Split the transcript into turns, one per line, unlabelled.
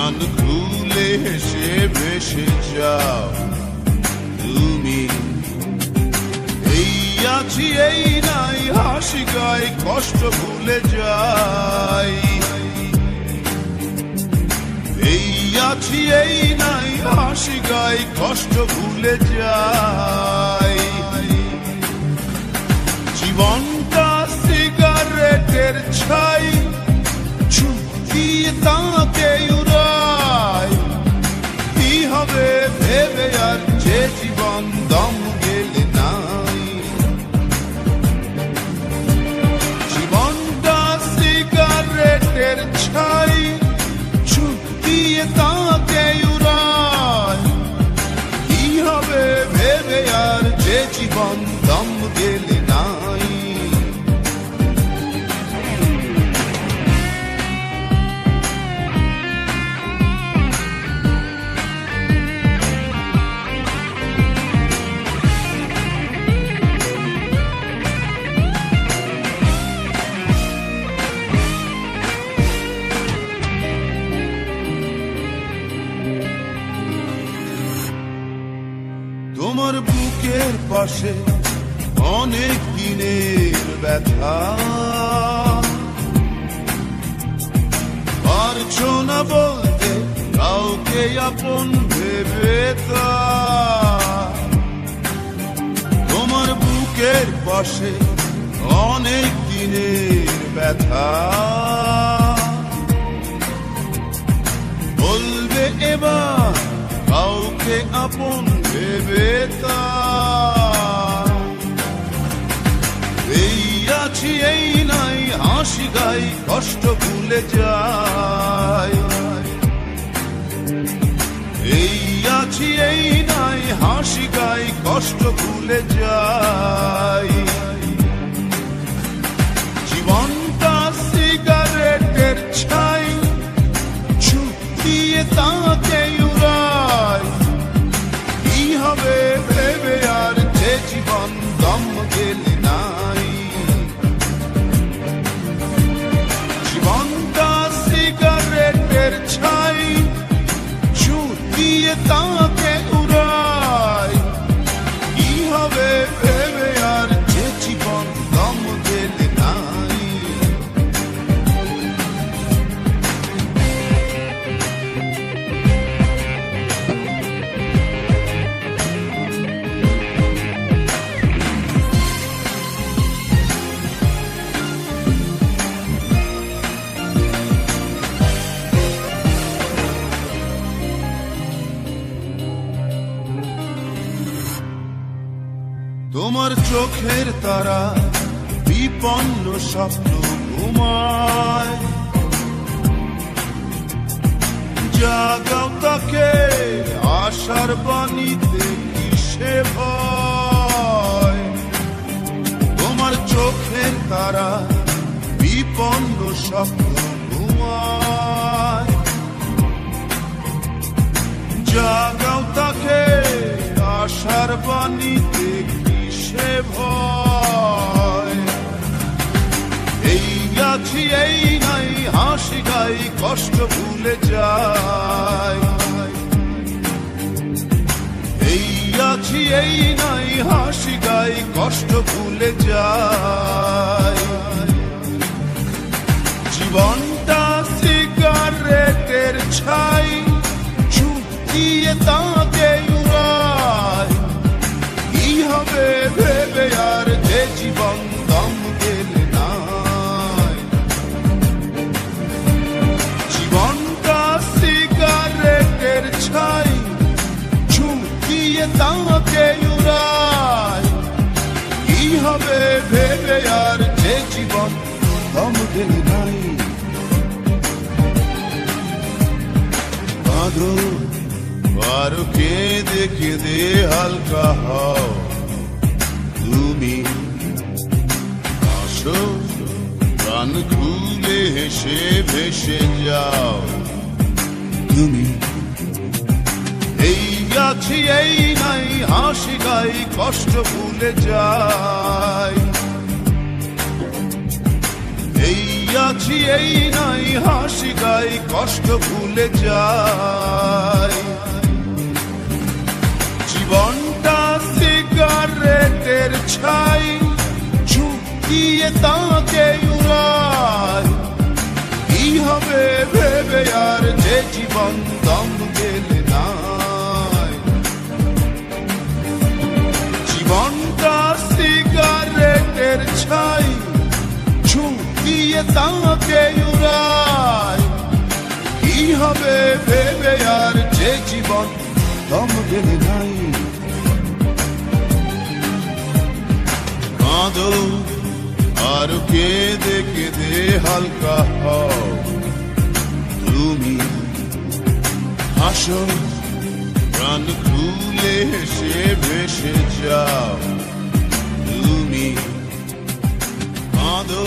প্রাণ খুলে হেসে ভেসে যাও তুমি। এই আছি এই নাই হাসি গাই কষ্ট ভুলে যাই। এই আছি এই নাই হাসি গাই কষ্ট ভুলে যাই। জীবনটা সিগারেটের ছাই দিয়ে তাকে উড়াই। কি হবে ভেবে আর যে জীবন দম গেলে নাই। জীবনটা সিগারেটের ছাই দিয়ে তাকে উড়াই। কি হবে ভেবে আর যে জীবন দম গেলে নাই। তোমার বুকের পাশে অনেক দিনের ব্যথা, পারছো না বলতে কাউকে আপন ভেবে তা। তোমার বুকের পাশে অনেক দিনের ব্যথা, বলবে এবার কাউকে আপন ভেবে তা। এই আছি এই নাই হাসি গাই কষ্ট ভুলে যাই। এই আছি এই নাই হাসি গাই কষ্ট ভুলে যাই। জীবনটা সিগারেটের ছাই দিয়ে তাকে উড়াই। কি হবে ভেবে আর যে জীবন দম গেলে নাই। জীবনটা সিগারেটের ছাই দিয়ে তাকে উড়াই। কি হবে ভেবে আর যে জীবন দম গেলে নাই। তোমার চোখের তারা বিপন্ন স্বপ্ন ঘুমায়। জাগাও তাকে আশার বাণীতে কিসে ভয়। তোমার চোখের তারা বিপন্ন স্বপ্ন ঘুমায়। জাগাও তাকে আশার বাণীতে কিসে ভয়। এই আছি এই নাই হাসি গাই কষ্ট ভুলে যাই। এই আছি এই নাই হাসি গাই কষ্ট ভুলে যাই। জীবনটা সিগারেটের ছাই দিয়ে তাকে উড়াই। কি হবে ভেবে আর যে জীবন দম গেলে নাই। জীবনটা সিগারেটের ছাই দিয়ে তাকে উড়াই। কি হবে ভেবে আর যে জীবন দম গেলে নাই। বাঁধো পারো কেঁদে কেঁদে হালকা হও তুমি। আসো প্রাণ খুলে হেসে ভেসে যাও তুমি। এই আছি এই নাই হাসি গাই কষ্ট ভুলে যাই। এই আছি এই নাই হাসি গাই কষ্ট ভুলে যাই জীবনটা সিগারেটের ছাই ঝুঁক দিয়ে তাকে উড়াই কি হবে ভেবে আর যে জীবন দম গেলে নাই জীবনটা সিগারেটের ছাই ঝুঁক দিয়ে তাকে উড়াই কি হবে ভেবে আর যে জীবন দম গেলে নাই কাঁদো আর কেঁদে কেঁদে হালকা হও তুমি হাসো প্রাণ খুলে হেসে ভেসে যাও তুমি কাঁদো